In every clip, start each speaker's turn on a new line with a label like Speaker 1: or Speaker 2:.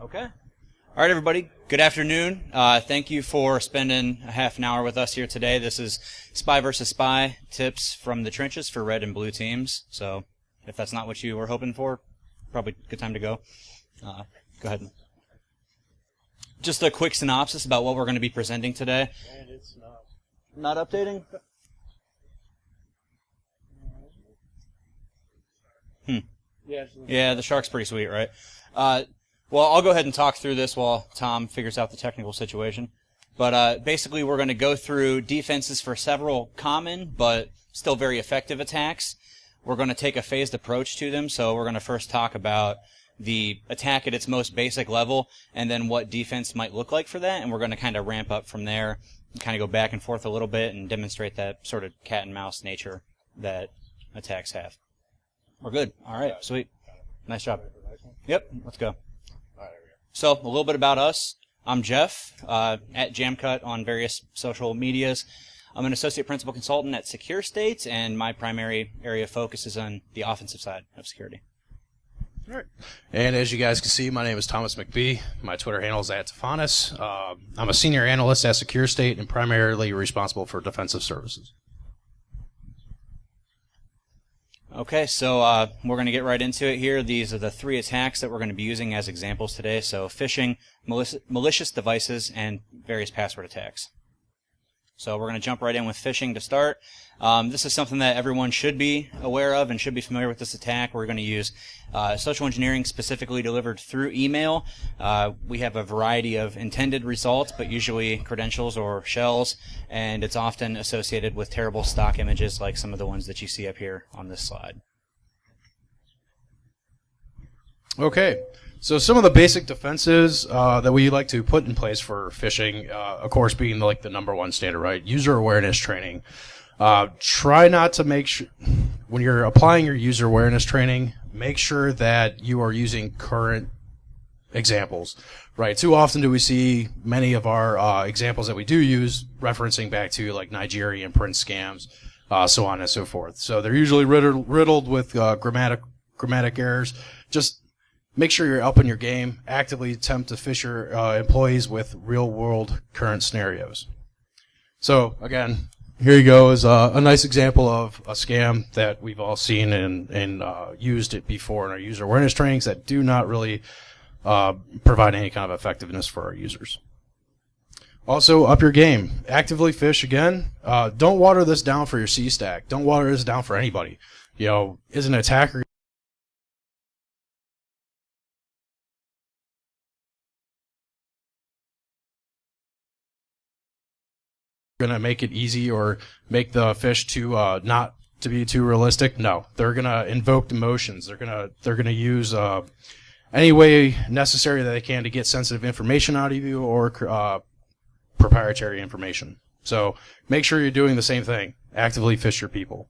Speaker 1: Okay. All right, everybody. Good afternoon. Thank you for spending a half an hour with us here today. This is Spy versus Spy, tips from the trenches for red and blue teams. So if that's not what you were hoping for, probably a good time to go. Go ahead. Just a quick synopsis about what we're going to be presenting today.
Speaker 2: And it's
Speaker 1: Not updating? Yeah, the Shark's pretty sweet, right? Well, I'll go ahead and talk through this while Tom figures out the technical situation. But basically, we're going to go through defenses for several common but still very effective attacks. We're going to take a phased approach to them, so we're going to first talk about the attack at its most basic level and then what defense might look like for that, and we're going to kind of ramp up from there and kind of go back and forth a little bit and demonstrate that sort of cat and mouse nature that attacks have. We're good. All right, sweet. Nice job. Yep, let's go. So, a little bit about us. I'm Jeff, at Jamcut on various social medias. I'm an associate principal consultant at Secure States, and my primary area of focus is on the offensive side of security.
Speaker 2: All right. And as you guys can see, my name is Thomas McBee. My Twitter handle is @Tafanis. I'm a senior analyst at Secure State and primarily responsible for defensive services.
Speaker 1: Okay, so we're going to get right into it here. These are the three attacks that we're going to be using as examples today. So phishing, malicious devices, and various password attacks. So we're going to jump right in with phishing to start. This is something that everyone should be aware of and should be familiar with this attack. We're going to use social engineering specifically delivered through email. We have a variety of intended results, but usually credentials or shells, and it's often associated with terrible stock images like some of the ones that you see up here on this slide.
Speaker 2: Okay. So some of the basic defenses that we like to put in place for phishing, of course, being like the number one standard, right? User awareness training. Try not to make sure, when you're applying your user awareness training, make sure that you are using current examples, right? Too often do we see many of our examples that we do use referencing back to like Nigerian print scams, so on and so forth. So they're usually riddled with grammatic errors. Just make sure you're up in your game. Actively attempt to phish your employees with real-world current scenarios. So, again, here you go is a nice example of a scam that we've all seen and used it before in our user awareness trainings that do not really provide any kind of effectiveness for our users. Also, up your game. Actively phish again. Don't water this down for your C-stack. Don't water this down for anybody. You know, as an attacker, going to make it easy or make the fish to not to be too realistic. No, they're going to invoke emotions. They're going to use any way necessary that they can to get sensitive information out of you or proprietary information. So make sure you're doing the same thing. Actively phish your people.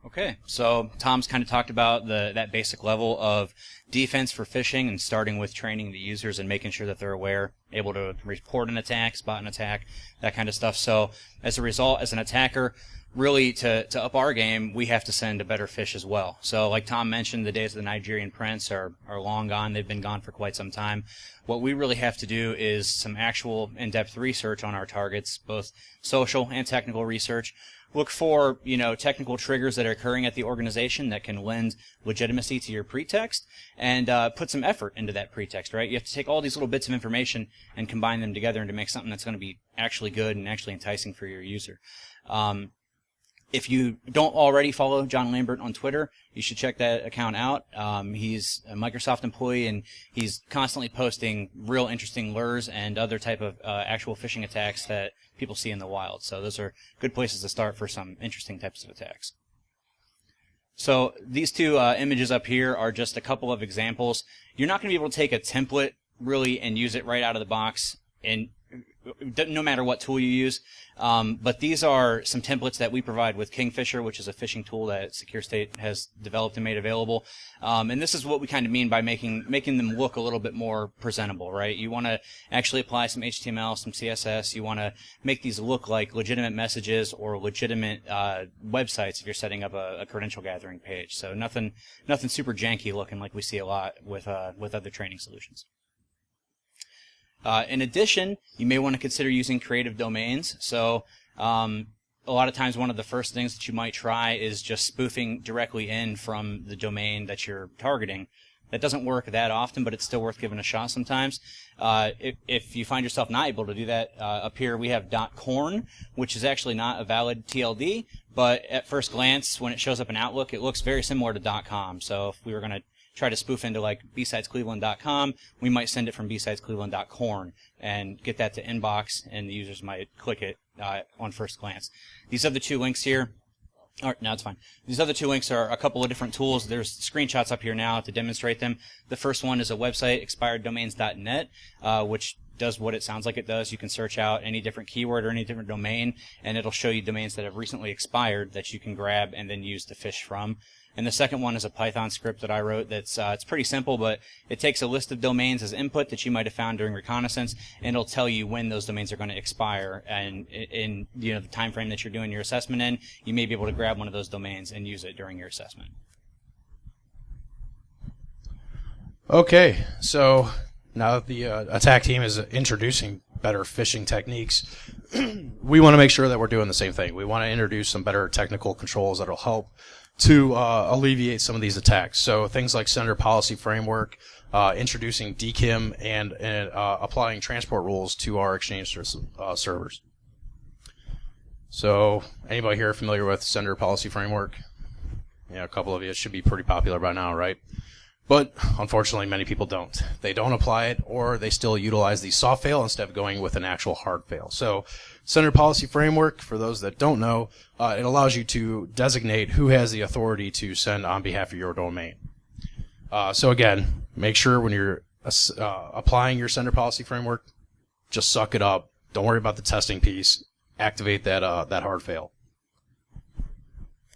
Speaker 1: Okay, so Tom's kind of talked about that basic level of defense for phishing and starting with training the users and making sure that they're aware, able to report an attack, spot an attack, that kind of stuff. So as a result, as an attacker, really to up our game, we have to send a better phish as well. So like Tom mentioned, the days of the Nigerian prints are long gone. They've been gone for quite some time. What we really have to do is some actual in-depth research on our targets, both social and technical research. Look for, technical triggers that are occurring at the organization that can lend legitimacy to your pretext and put some effort into that pretext, right? You have to take all these little bits of information and combine them together and to make something that's going to be actually good and actually enticing for your user. If you don't already follow John Lambert on Twitter, you should check that account out. He's a Microsoft employee, and he's constantly posting real interesting lures and other type of actual phishing attacks that people see in the wild. So those are good places to start for some interesting types of attacks. So these two images up here are just a couple of examples. You're not going to be able to take a template, really, and use it right out of the box and no matter what tool you use. But these are some templates that we provide with Kingfisher, which is a phishing tool that Secure State has developed and made available. And this is what we kind of mean by making them look a little bit more presentable, right? You want to actually apply some HTML, some CSS. You want to make these look like legitimate messages or legitimate websites if you're setting up a credential gathering page. So nothing super janky looking like we see a lot with other training solutions. In addition, you may want to consider using creative domains. So a lot of times one of the first things that you might try is just spoofing directly in from the domain that you're targeting. That doesn't work that often, but it's still worth giving a shot sometimes. If you find yourself not able to do that, up here we have .corn, which is actually not a valid TLD, but at first glance, when it shows up in Outlook, it looks very similar to .com. So if we were going to try to spoof into like BSidesCleveland.com, we might send it from BSidesCleveland.corn and get that to inbox, and the users might click it on first glance. These other two links here, no, it's fine. These other two links are a couple of different tools. There's screenshots up here now to demonstrate them. The first one is a website, expireddomains.net, which does what it sounds like it does. You can search out any different keyword or any different domain, and it'll show you domains that have recently expired that you can grab and then use to fish from. And the second one is a Python script that I wrote that's it's pretty simple, but it takes a list of domains as input that you might have found during reconnaissance, and it'll tell you when those domains are going to expire. And in the time frame that you're doing your assessment in, you may be able to grab one of those domains and use it during your assessment.
Speaker 2: Okay, so now that the attack team is introducing better phishing techniques, we want to make sure that we're doing the same thing. We want to introduce some better technical controls that will help to alleviate some of these attacks. So things like sender policy framework, introducing DKIM, and applying transport rules to our Exchange servers. So anybody here familiar with sender policy framework? Yeah, a couple of you. It should be pretty popular by now, right? But unfortunately, many people don't. They don't apply it, or they still utilize the soft fail instead of going with an actual hard fail. So sender policy framework, for those that don't know, it allows you to designate who has the authority to send on behalf of your domain. So again, make sure when you're applying your sender policy framework, just suck it up. Don't worry about the testing piece. Activate that hard fail.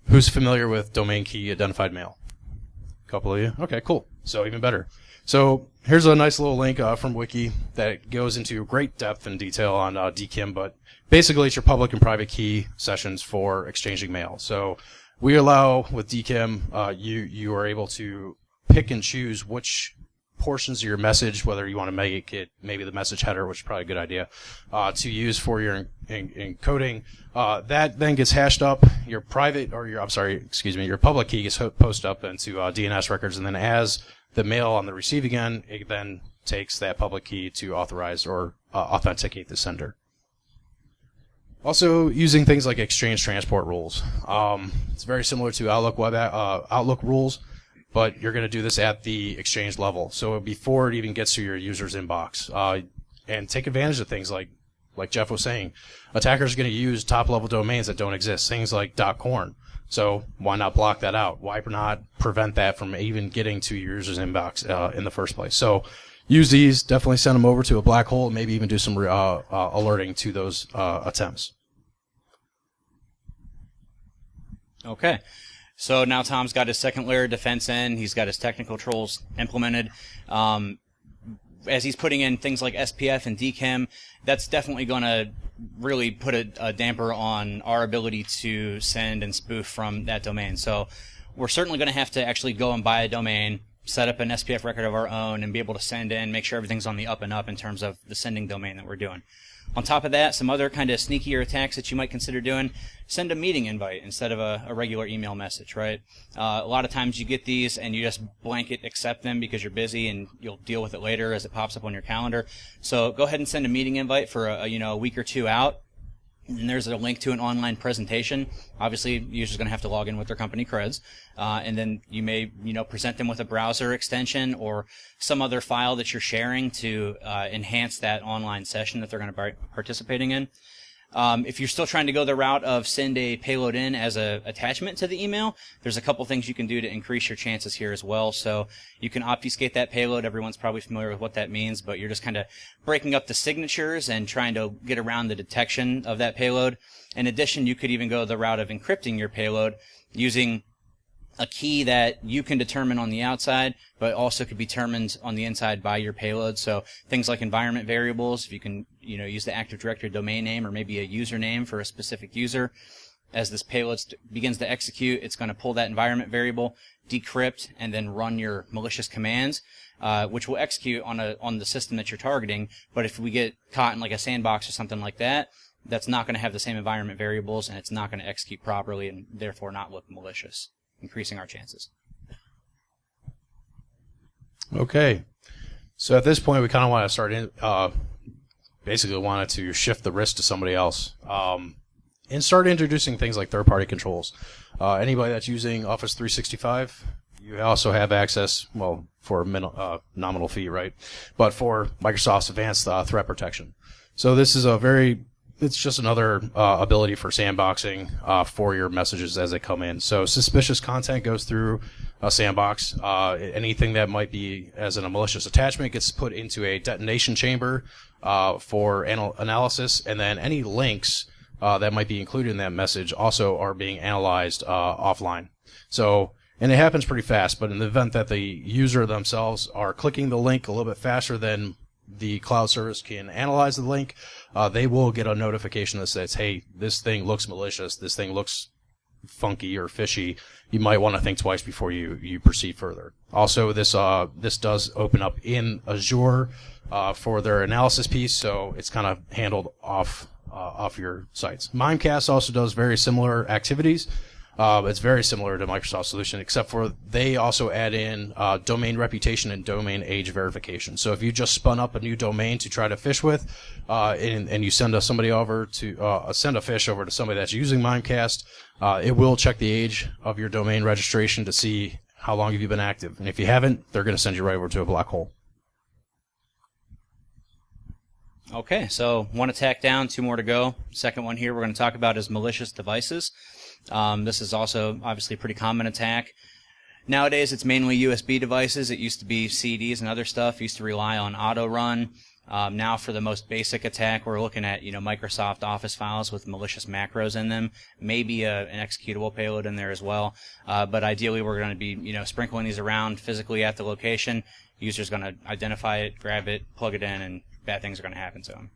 Speaker 2: Who's familiar with domain key identified mail? Couple of you? Okay, cool. So even better. So here's a nice little link from Wiki that goes into great depth and detail on DKIM, but basically it's your public and private key sessions for exchanging mail. So we allow, with DKIM, you are able to pick and choose which portions of your message, whether you want to make it maybe the message header, which is probably a good idea, to use for your encoding. That then gets hashed up. Your public key gets posted up into DNS records, and then as the mail on the receiving end, it then takes that public key to authorize or authenticate the sender. Also, using things like Exchange transport rules. It's very similar to Outlook rules, but you're going to do this at the Exchange level. So before it even gets to your user's inbox, and take advantage of things like Jeff was saying. Attackers are going to use top-level domains that don't exist, things like .corn. So why not block that out? Why not prevent that from even getting to your user's inbox in the first place? So use these. Definitely send them over to a black hole, and maybe even do some alerting to those attempts.
Speaker 1: Okay. So now Tom's got his second layer of defense in. He's got his technical controls implemented. As he's putting in things like SPF and DKIM, that's definitely going to really put a damper on our ability to send and spoof from that domain. So we're certainly going to have to actually go and buy a domain, set up an SPF record of our own, and be able to send in, make sure everything's on the up and up in terms of the sending domain that we're doing. On top of that, some other kind of sneakier attacks that you might consider doing, send a meeting invite instead of a regular email message, right? A lot of times you get these and you just blanket accept them because you're busy and you'll deal with it later as it pops up on your calendar. So go ahead and send a meeting invite for a week or two out. And there's a link to an online presentation. Obviously, the user's going to have to log in with their company creds. And then you may, present them with a browser extension or some other file that you're sharing to enhance that online session that they're going to be participating in. If you're still trying to go the route of send a payload in as a attachment to the email, there's a couple things you can do to increase your chances here as well. So you can obfuscate that payload. Everyone's probably familiar with what that means, but you're just kind of breaking up the signatures and trying to get around the detection of that payload. In addition, you could even go the route of encrypting your payload using a key that you can determine on the outside, but also could be determined on the inside by your payload. So things like environment variables, if you can, use the Active Directory domain name or maybe a username for a specific user. As this payload begins to execute, it's going to pull that environment variable, decrypt, and then run your malicious commands, which will execute on the system that you're targeting. But if we get caught in like a sandbox or something like that, that's not going to have the same environment variables, and it's not going to execute properly and therefore not look malicious, increasing our chances.
Speaker 2: Okay. So at this point, we kind of want to start basically wanted to shift the risk to somebody else. And start introducing things like third-party controls. Anybody that's using Office 365, you also have access, well, for a nominal fee, right? But for Microsoft's advanced threat protection. So this is it's just another ability for sandboxing for your messages as they come in. So suspicious content goes through a sandbox. Anything that might be as a malicious attachment gets put into a detonation chamber for analysis, and then any links that might be included in that message also are being analyzed offline. So, and it happens pretty fast, but in the event that the user themselves are clicking the link a little bit faster than the cloud service can analyze the link, they will get a notification that says, hey, this thing looks malicious, this thing looks funky or fishy. You might want to think twice before you proceed further. Also, this does open up in Azure for their analysis piece, so it's kind of handled off your sites. Mimecast also does very similar activities. It's very similar to Microsoft's solution, except for they also add in domain reputation and domain age verification. So if you just spun up a new domain to try to fish with, and you send somebody over to send a fish over to somebody that's using Mimecast, it will check the age of your domain registration to see how long have you been active. And if you haven't, they're going to send you right over to a black hole.
Speaker 1: Okay, so one attack down, two more to go. Second one here we're going to talk about is malicious devices. This is also obviously a pretty common attack. Nowadays it's mainly USB devices. It used to be CDs and other stuff. It used to rely on auto run. Now for the most basic attack, we're looking at Microsoft Office files with malicious macros in them, maybe an executable payload in there as well. But ideally we're going to be sprinkling these around physically at the location. User's going to identify it, grab it, plug it in, and bad things are going to happen to them.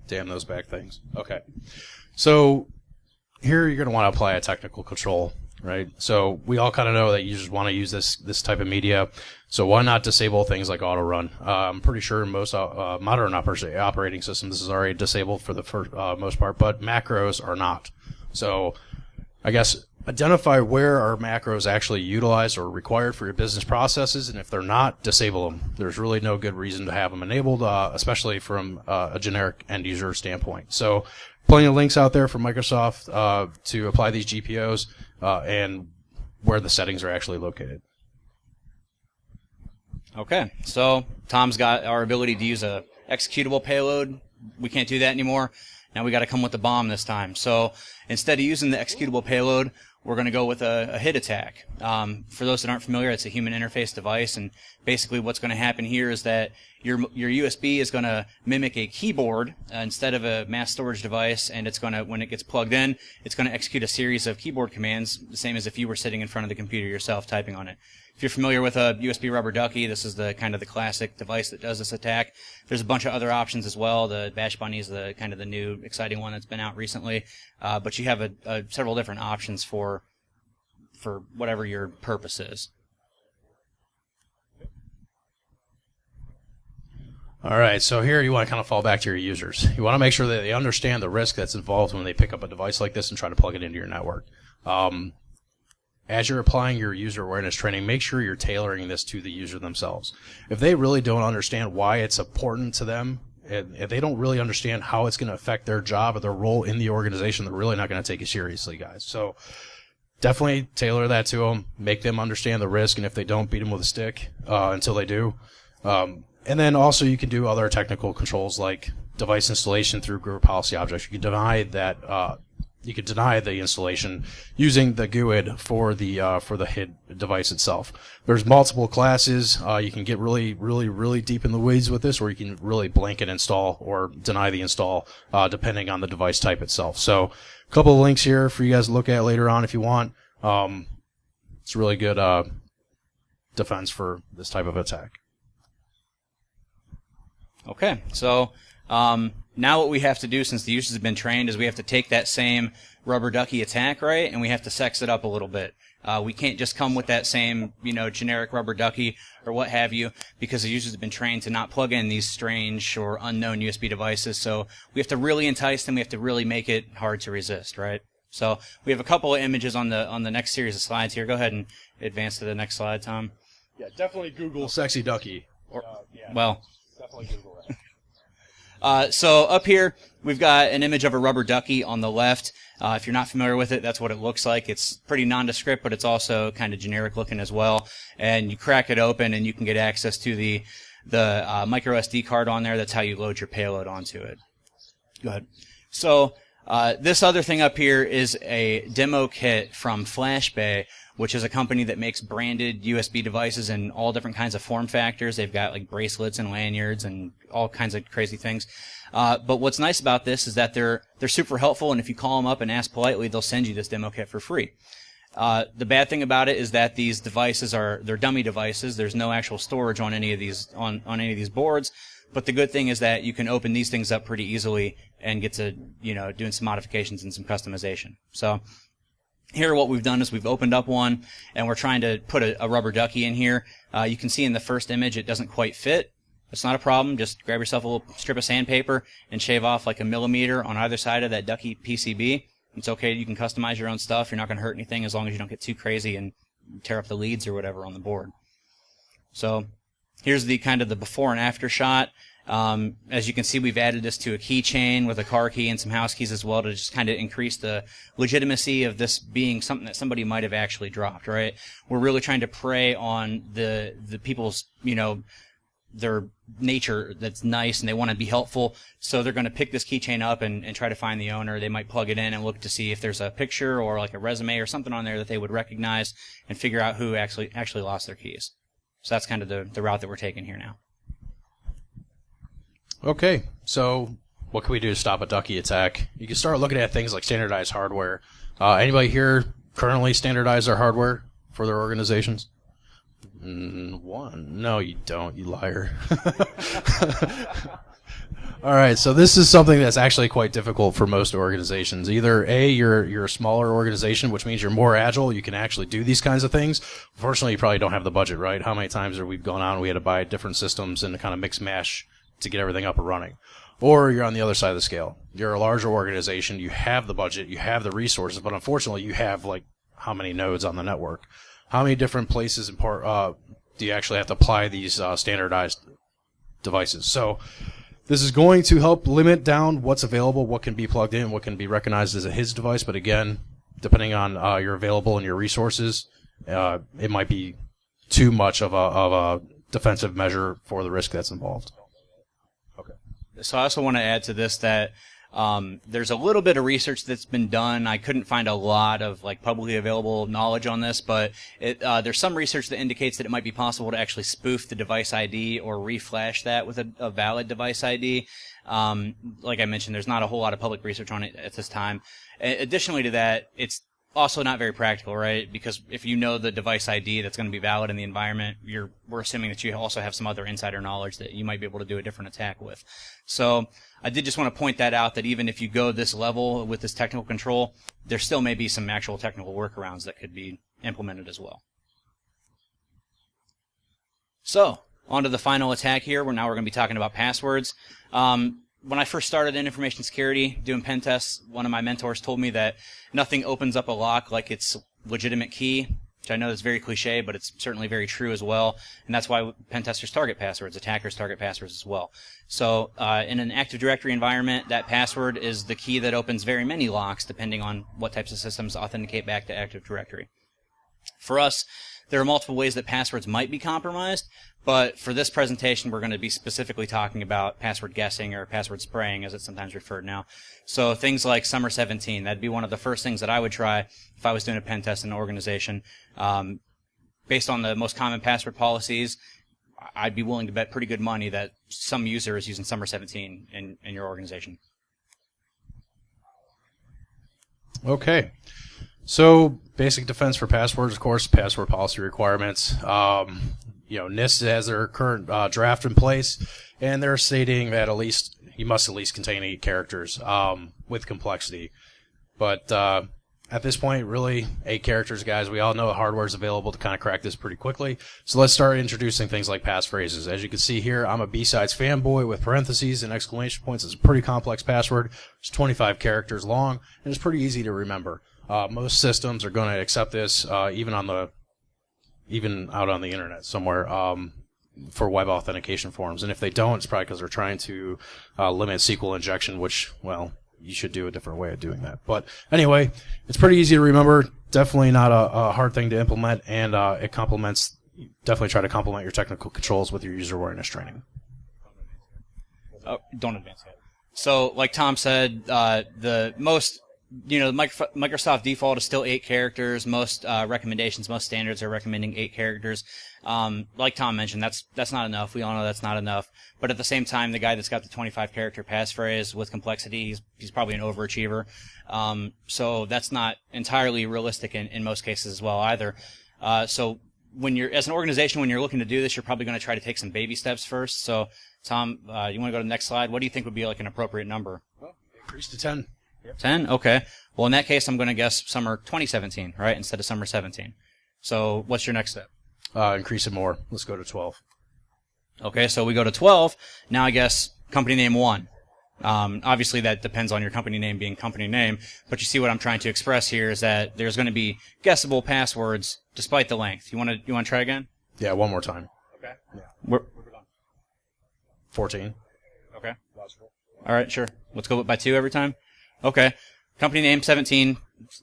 Speaker 2: Damn those back things. Okay. So here you're going to want to apply a technical control, right? So we all kind of know that users want to use this type of media. So why not disable things like auto run? I'm pretty sure most modern operating systems is already disabled for the most part, but macros are not. So I guess identify where are macros actually utilized or required for your business processes, and if they're not, disable them. There's really no good reason to have them enabled, especially from a generic end user standpoint. So plenty of links out there from Microsoft to apply these GPOs and where the settings are actually located.
Speaker 1: Okay, so Tom's got our ability to use a executable payload. We can't do that anymore. Now we got to come with the bomb this time. So instead of using the executable payload, we're going to go with a hit attack. For those that aren't familiar, it's a human interface device, and basically what's going to happen here is that your USB is going to mimic a keyboard instead of a mass storage device, and it's going to, when it gets plugged in, it's going to execute a series of keyboard commands, the same as if you were sitting in front of the computer yourself typing on it. If you're familiar with a USB rubber ducky, this is the kind of the classic device that does this attack. There's a bunch of other options as well. The Bash Bunny is the kind of the new exciting one that's been out recently, but you have several different options for whatever your purpose is.
Speaker 2: All right, so here you want to kind of fall back to your users. You want to make sure that they understand the risk that's involved when they pick up a device like this and try to plug it into your network. As you're applying your user awareness training, make sure you're tailoring this to the user themselves. If they really don't understand why it's important to them, if they don't really understand how it's going to affect their job or their role in the organization, they're really not going to take it seriously, guys. So definitely tailor that to them, make them understand the risk, and if they don't, beat them with a stick until they do. And then also you can do other technical controls like device installation through group policy objects. You can deny that. You could deny the installation using the GUID for the HID device itself. There's multiple classes. You can get really deep in the weeds with this, or you can really blanket install or deny the install, depending on the device type itself. So, a couple of links here for you guys to look at later on if you want. It's a really good defense for this type of attack.
Speaker 1: Okay, so now what we have to do, since the users have been trained, is we have to take that same rubber ducky attack, right, and we have to sex it up a little bit. We can't just come with that same, generic rubber ducky or what have you, because the users have been trained to not plug in these strange or unknown USB devices. So we have to really entice them. We have to really make it hard to resist, right? So we have a couple of images on the next series of slides here. Go ahead and advance to the next slide, Tom.
Speaker 2: Yeah, definitely Google sexy ducky.
Speaker 1: Definitely Google that. So up here, we've got an image of a rubber ducky on the left. If you're not familiar with it, that's what it looks like. It's pretty nondescript, but it's also kind of generic looking as well. And you crack it open, and you can get access to the micro SD card on there. That's how you load your payload onto it. Go ahead. So this other thing up here is a demo kit from FlashBay, which is a company that makes branded USB devices in all different kinds of form factors. They've got like bracelets and lanyards and all kinds of crazy things. But what's nice about this is that they're super helpful, and if you call them up and ask politely, they'll send you this demo kit for free. The bad thing about it is that these devices they're dummy devices. There's no actual storage on any of these on any of these boards. But the good thing is that you can open these things up pretty easily and get to doing some modifications and some customization. So here what we've done is we've opened up one, and we're trying to put a rubber ducky in here. You can see in the first image it doesn't quite fit. It's not a problem. Just grab yourself a little strip of sandpaper and shave off like 1 millimeter on either side of that ducky PCB. It's okay. You can customize your own stuff. You're not going to hurt anything as long as you don't get too crazy and tear up the leads or whatever on the board. So here's the kind of the before and after shot. As you can see, we've added this to a keychain with a car key and some house keys as well to just kind of increase the legitimacy of this being something that somebody might have actually dropped, right? We're really trying to prey on the people's, their nature that's nice and they want to be helpful. So they're going to pick this keychain up and try to find the owner. They might plug it in and look to see if there's a picture or like a resume or something on there that they would recognize and figure out who actually lost their keys. So that's kind of the route that we're taking here now.
Speaker 2: Okay, so what can we do to stop a ducky attack? You can start looking at things like standardized hardware. Anybody here currently standardize their hardware for their organizations? One. No, you don't, you liar. All right, so this is something that's actually quite difficult for most organizations. Either A, you're a smaller organization, which means you're more agile, you can actually do these kinds of things. Unfortunately, you probably don't have the budget, right? How many times have we gone on and we had to buy different systems and kind of mix mash to get everything up and running? Or you're on the other side of the scale. You're a larger organization, you have the budget, you have the resources, but unfortunately you have like how many nodes on the network? How many different places in do you actually have to apply these standardized devices? So this is going to help limit down what's available, what can be plugged in, what can be recognized as a HIDS device. But again, depending on your available and your resources, it might be too much of a defensive measure for the risk that's involved. Okay.
Speaker 1: So I also want to add to this that there's a little bit of research that's been done. I couldn't find a lot of like publicly available knowledge on this, but there's some research that indicates that it might be possible to actually spoof the device ID or reflash that with a valid device ID. Like I mentioned, there's not a whole lot of public research on it at this time. Additionally to that, it's also not very practical, right? Because if you know the device ID that's going to be valid in the environment, we're assuming that you also have some other insider knowledge that you might be able to do a different attack with. So I did just want to point that out, that even if you go this level with this technical control, there still may be some actual technical workarounds that could be implemented as well. So on to the final attack here. Now we're going to be talking about passwords. When I first started in information security doing pen tests, one of my mentors told me that nothing opens up a lock like its legitimate key, which I know is very cliche, but it's certainly very true as well. And that's why pen testers target passwords, attackers target passwords as well. So in an Active Directory environment, that password is the key that opens very many locks, depending on what types of systems authenticate back to Active Directory. For us, there are multiple ways that passwords might be compromised, but for this presentation, we're going to be specifically talking about password guessing or password spraying, as it's sometimes referred now. So things like Summer 17, that'd be one of the first things that I would try if I was doing a pen test in an organization. Based on the most common password policies, I'd be willing to bet pretty good money that some user is using Summer 17 in your organization.
Speaker 2: Okay. So basic defense for passwords, of course, password policy requirements. NIST has their current draft in place, and they're stating that you must at least contain 8 characters with complexity. But at this point, really, 8 characters, guys. We all know the hardware is available to kind of crack this pretty quickly. So let's start introducing things like passphrases. As you can see here, I'm a BSides fanboy with parentheses and exclamation points. It's a pretty complex password. It's 25 characters long, and it's pretty easy to remember. Most systems are going to accept this, even out on the internet somewhere, for web authentication forms. And if they don't, it's probably because they're trying to limit SQL injection, which, well, you should do a different way of doing that. But anyway, it's pretty easy to remember. Definitely not a hard thing to implement, and it complements. Definitely try to complement your technical controls with your user awareness training.
Speaker 1: Oh, don't advance yet. So, like Tom said, the most, Microsoft default is still 8 characters. Most recommendations, most standards are recommending 8 characters. Like Tom mentioned, that's not enough. We all know that's not enough. But at the same time, the guy that's got the 25 character passphrase with complexity, he's probably an overachiever. So that's not entirely realistic in most cases as well either. So as an organization, when you're looking to do this, you're probably going to try to take some baby steps first. So Tom, you want to go to the next slide? What do you think would be like an appropriate number?
Speaker 2: Well, increase to 10. Yep.
Speaker 1: 10? Okay. Well, in that case, I'm going to guess summer 2017, right, instead of summer 17. So what's your next step?
Speaker 2: Increase it more. Let's go to 12.
Speaker 1: Okay, so we go to 12. Now I guess company name 1. Obviously, that depends on your company name being company name, but you see what I'm trying to express here is that there's going to be guessable passwords despite the length. You want to try again?
Speaker 2: Yeah, one more time.
Speaker 1: Okay.
Speaker 2: Yeah.
Speaker 1: We're
Speaker 2: 14.
Speaker 1: Okay. All right, sure. Let's go by 2 every time. Okay. Company name 17.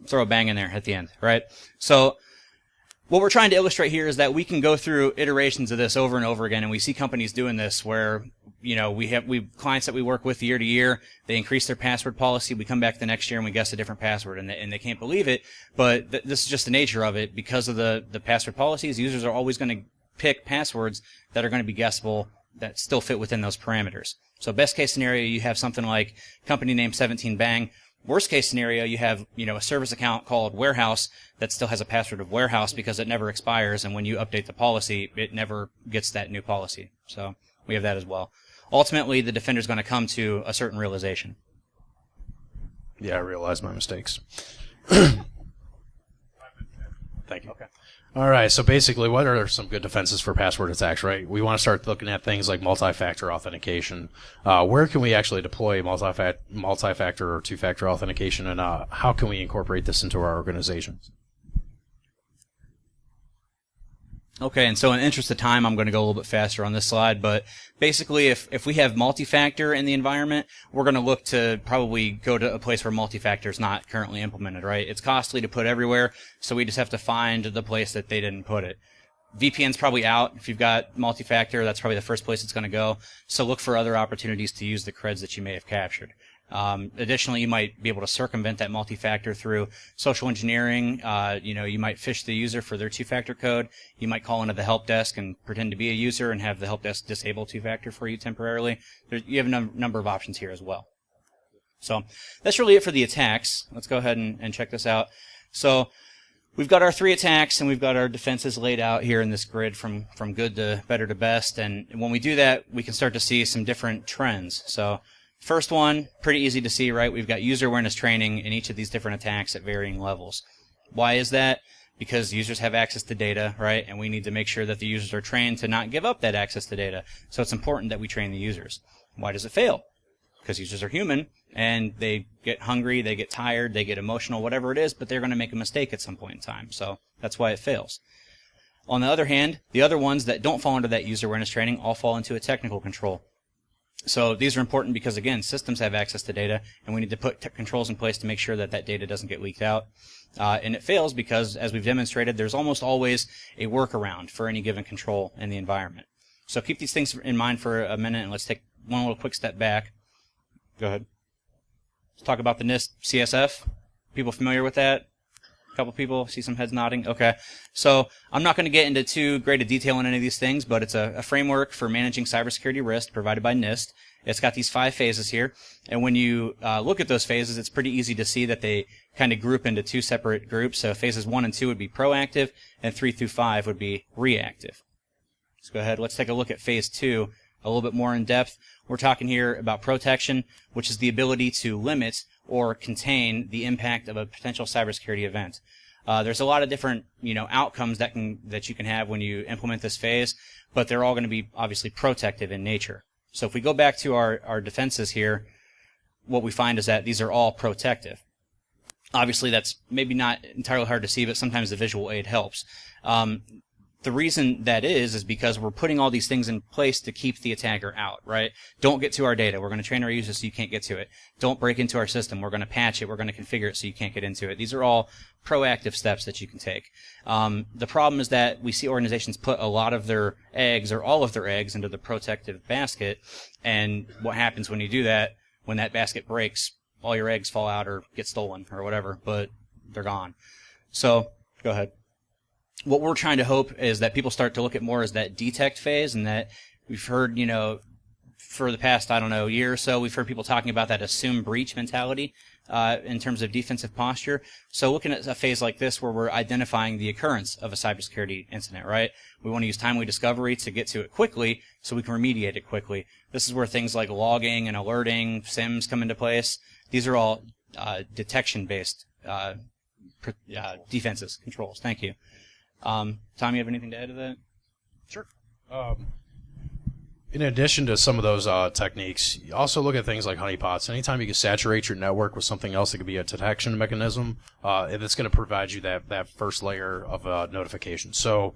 Speaker 1: Throw a bang in there at the end, right? So what we're trying to illustrate here is that we can go through iterations of this over and over again, and we see companies doing this where, we have clients that we work with year to year. They increase their password policy. We come back the next year and we guess a different password, and they can't believe it. But this is just the nature of it. Because of the password policies, users are always going to pick passwords that are going to be guessable that still fit within those parameters. So best case scenario, you have something like company name 17 bang. Worst case scenario, you have, a service account called warehouse that still has a password of warehouse because it never expires, and when you update the policy, it never gets that new policy. So we have that as well. Ultimately, the defender's going to come to a certain realization.
Speaker 2: Yeah, I realized my mistakes. Thank you. Okay. All right, so basically, what are some good defenses for password attacks, right? We want to start looking at things like multi-factor authentication. Where can we actually deploy multi-factor or two-factor authentication, and how can we incorporate this into our organizations?
Speaker 1: Okay, and so in the interest of time, I'm going to go a little bit faster on this slide, but basically if we have multi-factor in the environment, we're going to look to probably go to a place where multi-factor is not currently implemented, right? It's costly to put everywhere, so we just have to find the place that they didn't put it. VPN's probably out. If you've got multi-factor, that's probably the first place it's going to go, so look for other opportunities to use the creds that you may have captured. Additionally, you might be able to circumvent that multi-factor through social engineering. You might phish the user for their two-factor code. You might call into the help desk and pretend to be a user and have the help desk disable two-factor for you temporarily. You have a number of options here as well. So that's really it for the attacks. Let's go ahead and check this out. So we've got our 3 attacks and we've got our defenses laid out here in this grid from good to better to best. And when we do that, we can start to see some different trends. So first one, pretty easy to see, right? We've got user awareness training in each of these different attacks at varying levels. Why is that? Because users have access to data, right? And we need to make sure that the users are trained to not give up that access to data. So it's important that we train the users. Why does it fail? Because users are human, and they get hungry, they get tired, they get emotional, whatever it is, but they're going to make a mistake at some point in time. So that's why it fails. On the other hand, the other ones that don't fall into that user awareness training all fall into a technical control. So these are important because, again, systems have access to data, and we need to put controls in place to make sure that that data doesn't get leaked out. And it fails because, as we've demonstrated, there's almost always a workaround for any given control in the environment. So keep these things in mind for a minute, and let's take one little quick step back. Go ahead. Let's talk about the NIST CSF. People familiar with that? A couple people, see some heads nodding. Okay. So I'm not going to get into too great a detail on any of these things, but it's a framework for managing cybersecurity risk provided by NIST. It's got these 5 phases here, and when you look at those phases, it's pretty easy to see that they kind of group into 2 separate groups. So phases 1 and 2 would be proactive, and 3 through 5 would be reactive. Let's go ahead. Let's take a look at phase 2 a little bit more in depth. We're talking here about protection, which is the ability to limit or contain the impact of a potential cybersecurity event. There's a lot of different, outcomes that you can have when you implement this phase, but they're all going to be obviously protective in nature. So if we go back to our defenses here, what we find is that these are all protective. Obviously, that's maybe not entirely hard to see, but sometimes the visual aid helps. The reason that is because we're putting all these things in place to keep the attacker out, right? Don't get to our data. We're going to train our users so you can't get to it. Don't break into our system. We're going to patch it. We're going to configure it so you can't get into it. These are all proactive steps that you can take. The problem is that we see organizations put a lot of their eggs or all of their eggs into the protective basket, and what happens when you do that, when that basket breaks, all your eggs fall out or get stolen or whatever, but they're gone. So, go ahead. What we're trying to hope is that people start to look at more as that detect phase, and that we've heard, for the past, year or so, we've heard people talking about that assume breach mentality in terms of defensive posture. So looking at a phase like this where we're identifying the occurrence of a cybersecurity incident, right? We want to use timely discovery to get to it quickly so we can remediate it quickly. This is where things like logging and alerting, SIMs come into place. These are all detection-based defenses, controls. Thank you. Tom, you have anything to add to that?
Speaker 2: Sure. In addition to some of those techniques, you also look at things like honeypots. Anytime you can saturate your network with something else that could be a detection mechanism, it's going to provide you that first layer of notification. So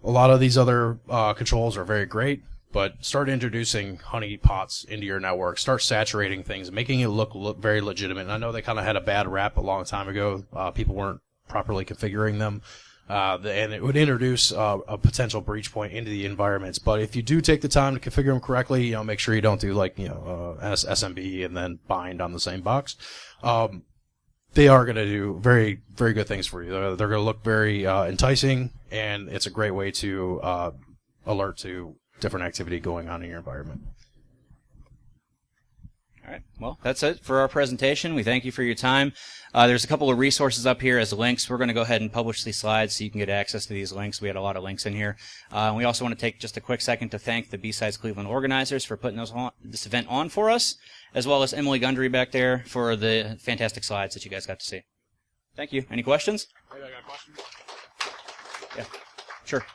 Speaker 2: a lot of these other controls are very great, but start introducing honeypots into your network. Start saturating things, making it look very legitimate. And I know they kind of had a bad rap a long time ago. People weren't properly configuring them. And it would introduce a potential breach point into the environments. But if you do take the time to configure them correctly, make sure you don't do SMB and then bind on the same box. They are going to do very, very good things for you. They're going to look very enticing, and it's a great way to alert to different activity going on in your environment.
Speaker 1: All right. Well, that's it for our presentation. We thank you for your time. There's a couple of resources up here as links. We're going to go ahead and publish these slides so you can get access to these links. We had a lot of links in here. We also want to take just a quick second to thank the BSides Cleveland organizers for putting this event on for us, as well as Emily Gundry back there for the fantastic slides that you guys got to see. Thank you. Any questions?
Speaker 3: I got a question.
Speaker 1: Yeah, sure.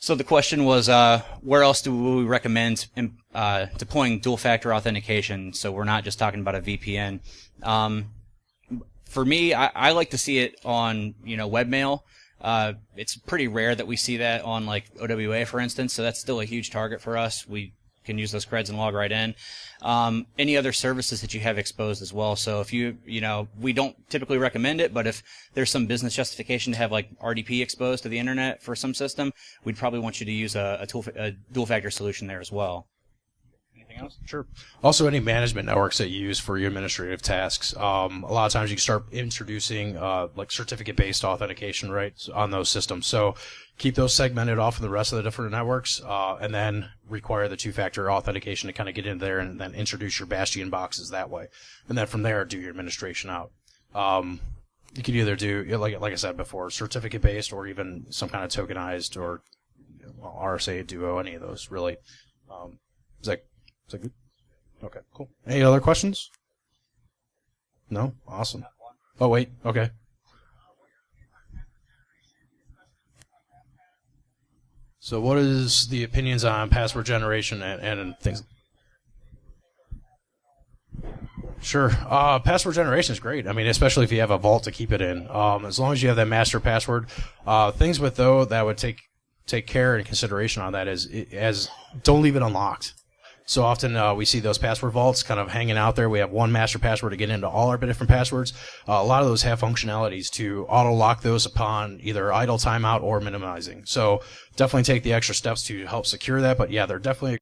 Speaker 1: So the question was, where else do we recommend deploying dual-factor authentication? So we're not just talking about a VPN. For me, I like to see it on webmail. It's pretty rare that we see that on like OWA, for instance. So that's still a huge target for us. We can use those creds and log right in. Any other services that you have exposed as well. So if we don't typically recommend it, but if there's some business justification to have like RDP exposed to the internet for some system, we'd probably want you to use a dual factor solution there as well. Anything else?
Speaker 2: Sure. Also, any management networks that you use for your administrative tasks. A lot of times you can start introducing like certificate-based authentication, right, on those systems. So keep those segmented off from the rest of the different networks, and then require the two-factor authentication to kind of get in there, and then introduce your Bastion boxes that way. And then from there, do your administration out. You could either do, like I said before, certificate-based or even some kind of tokenized or RSA, Duo, any of those, really. Is that good? Okay, cool. Any other questions? No? Awesome. Oh, wait. Okay. So what is the opinions on password generation and things? Sure. Password generation is great. I mean, especially if you have a vault to keep it in. As long as you have that master password. Things with though that would take care and consideration on that is don't leave it unlocked. So often we see those password vaults kind of hanging out there. We have one master password to get into all our different passwords. A lot of those have functionalities to auto-lock those upon either idle timeout or minimizing. So definitely take the extra steps to help secure that. But yeah, they're definitely